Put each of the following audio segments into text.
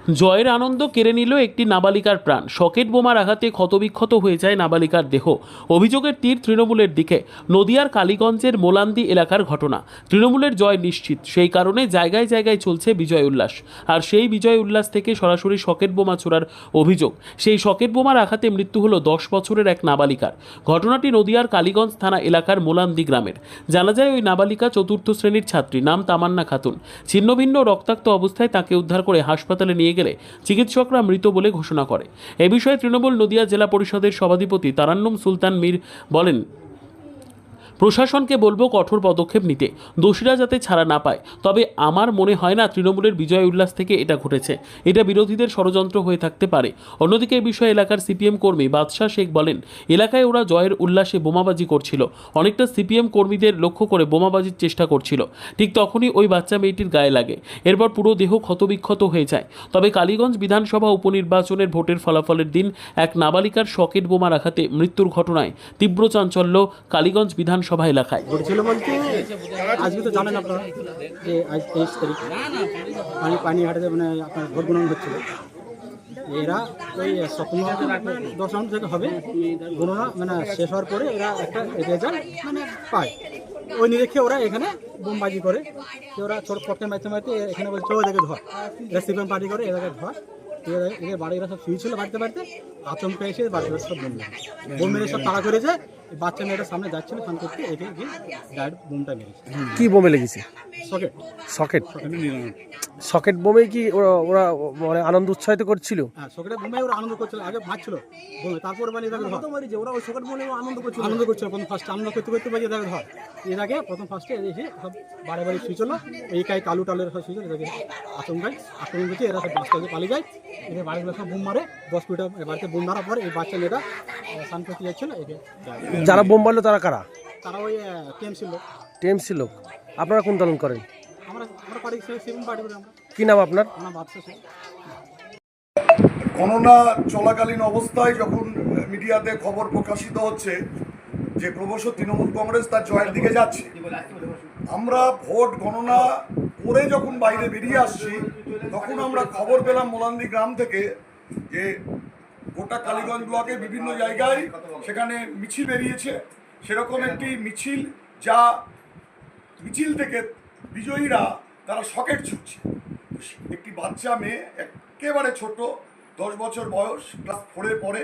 জয়ের আনন্দ কেড়ে নিল একটি নাবালিকার প্রাণ। সকেট বোমার আঘাতে ক্ষতবিক্ষত হয়ে যায় নাবালিকার দেহ। অভিযোগের তীর তৃণমূলের দিকে। নদিয়ার কালীগঞ্জের মোলান্দি এলাকার ঘটনা। তৃণমূলের জয় নিশ্চিত, সেই কারণে জায়গায় জায়গায় চলছে বিজয় উল্লাস। আর সেই বিজয় উল্লাস থেকে সরাসরি সকেট বোমা ছোড়ার অভিযোগ। সেই সকেট বোমার আঘাতে মৃত্যু হলো 10 বছরের এক নাবালিকার। ঘটনাটি নদিয়ার কালীগঞ্জ থানা এলাকার মোলান্দি গ্রামের। জানা যায় ওই নাবালিকা 4র্থ শ্রেণীর ছাত্রী, নাম তামান্না খাতুন। ছিন্নভিন্ন রক্তাক্ত অবস্থায় তাকে উদ্ধার করে হাসপাতালে নিয়ে গেলে চিকিৎসকরা মৃত বলে ঘোষণা করে। এ বিষয়ে তৃণমূল নদিয়া জেলা পরিষদের সভাধিপতি তারান্নুম সুলতান মীর বলেন, প্রশাসনকে বলবো কঠোর পদক্ষেপ নিতে, দোষীরা যাতে ছাড়া না পায়। তবে আমার মনে হয় না তৃণমূলের বিজয় উল্লাস থেকে এটা ঘটেছে। এটা বিরোধীদের ষড়যন্ত্র হয়ে থাকতে পারে। অন্যদিকে এই বিষয়ে এলাকার সিপিএম কর্মী বাদশাহ শেখ বলেন, এলাকায় ওরা জয়ের উল্লাসে বোমাবাজি করছিল। অনেকটা সিপিএম কর্মীদের লক্ষ্য করে বোমাবাজির চেষ্টা করছিল। ঠিক তখনই ওই বাচ্চা মেয়েটির গায়ে লাগে। এরপর পুরো দেহ ক্ষতবিক্ষত হয়ে যায়। তবে কালীগঞ্জ বিধানসভা উপনির্বাচনের ভোটের ফলাফলের দিন এক নাবালিকার সকেট বোমার আঘাতে মৃত্যুর ঘটনায় তীব্র চাঞ্চল্য কালীগঞ্জ বিধানসভা এলাকায়। ঘটেছিল বলতে আজকে তো জানেন আপনারা যে আজ 23 তারিখ পানিহাটিতে মানে আপনার ভোট গ্রহণ হচ্ছিল। এরা ওই স্বপ্ন দশম থেকে হবে গণনা মানে শেষ হওয়ার পরে এরা একটা রেজাল্ট মানে পায়। ওই নিরীক্ষে ওরা এখানে বোমবাজি করে, ওরা ছোট পটকে মারতে মারতে এখানে বলছে এদেরকে ধর, এরা সিপিএম পার্টি করে এদেরকে ধর। এদের বাড়িরা সব শুয়েছিল বাড়িতে বাড়িতে, আতঙ্ক এসে বাড়িতে সব বোম মেরে সব তাড়া করেছে। বাচ্চা মেয়েটা সামনে যাচ্ছিল ফান করতে, একে গিয়ে ডাইরেক্ট বোমটা মেরেছে। কি বোমে লেগেছে? Socket socket. সকেট বোমে কি ওরা ওরা মানে আনন্দ উৎসাহিত করছিল? হ্যাঁ, সকেটের বোমে ওরা আনন্দ করছিল, আগে মারছিল বোমে, তারপরে মানে এটাকে ওরা ওই সকেট বোমে আনন্দ করছিল প্রথম ফার্স্ট আনন্দ করতে করতে বাজে এটাকে ধর। এর আগে প্রথম ফার্স্টে এসে সব বাড়ি বাড়ি শুয়েছিল, এই কাই কালু টালের সব শুয়েছিল, এটাকে আতঙ্কায় আক্রমণ করছে। এরা সব বাস কাজে পালিয়ে যায়, এদের বাড়িগুলো সব বোম মারে। 10 ফুটা বাড়িতে বোম মারার পর এই বাচ্চা মেয়েটা স্নান করতে যাচ্ছিল। একে যারা বোম মারলো তারা কারা? তারা ওই টিএমসি লোক। টিএমসি লোক। আপনারা কোন দল করেন? আমরা পার্টি সেভেন পার্টি করে আমরা। কি নাম আপনার? আমরা বাদশা শেখ। গণনা চলাকালীন অবস্থায় যখন মিডিয়াতে খবর প্রকাশিত হচ্ছে যে ক্রমশ তৃণমূল কংগ্রেস তার জয়ের দিকে যাচ্ছে, আমরা ভোট গণনা করে যখন বাইরে বেরিয়ে আসছি তখন আমরা খবর পেলাম মোলান্দি গ্রাম থেকে যে গোটা কালীগঞ্জ ব্লকে বিভিন্ন জায়গায় সেখানে মিছিল বেরিয়েছে। সেরকম একটি মিছিল, যা মিছিল থেকে বিজয়ীরা তারা সকেট ছুটছে। একটি বাচ্চা মেয়ে, একেবারে ছোট, 10 বছর বয়স, ক্লাস 4-এ পড়ে,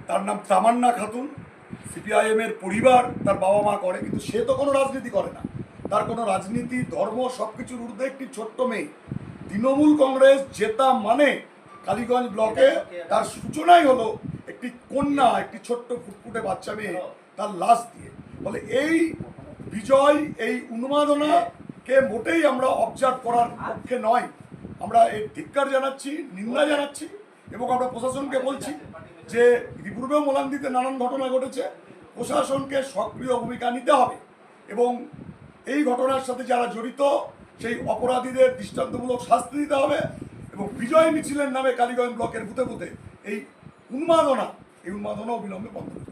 তার নাম তামান্না খাতুন। সিপিআইএমের পরিবার তার বাবা মা করে, কিন্তু সে তো কোনো রাজনীতি করে না। তার কোনো রাজনীতি, ধর্ম সব কিছুর ঊর্ধ্বে একটি ছোট্ট মেয়ে। তৃণমূল কংগ্রেস জেতা মানে কালীগঞ্জ ব্লকে তার সূচনাই হলো একটি কন্যা, একটি ছোট্ট ফুটফুটে বাচ্চা মেয়ে তার লাশ দিয়ে। ফলে এই বিজয়, এই উন্মাদনাকে মোটেই আমরা অবজার্ভ করার পক্ষে নয়। আমরা এর ধিক্কার জানাচ্ছি, নিন্দা জানাচ্ছি, এবং আমরা প্রশাসনকে বলছি যে ইতিপূর্বেও মোলান্দিতে নানান ঘটনা ঘটেছে, প্রশাসনকে সক্রিয় ভূমিকা নিতে হবে এবং এই ঘটনার সাথে যারা জড়িত সেই অপরাধীদের দৃষ্টান্তমূলক শাস্তি দিতে হবে এবং বিজয় মিছিলের নামে কালীগঞ্জ ব্লকের বুথে বুথে এই উন্মাদনা অবিলম্বে বন্ধ করতে হবে।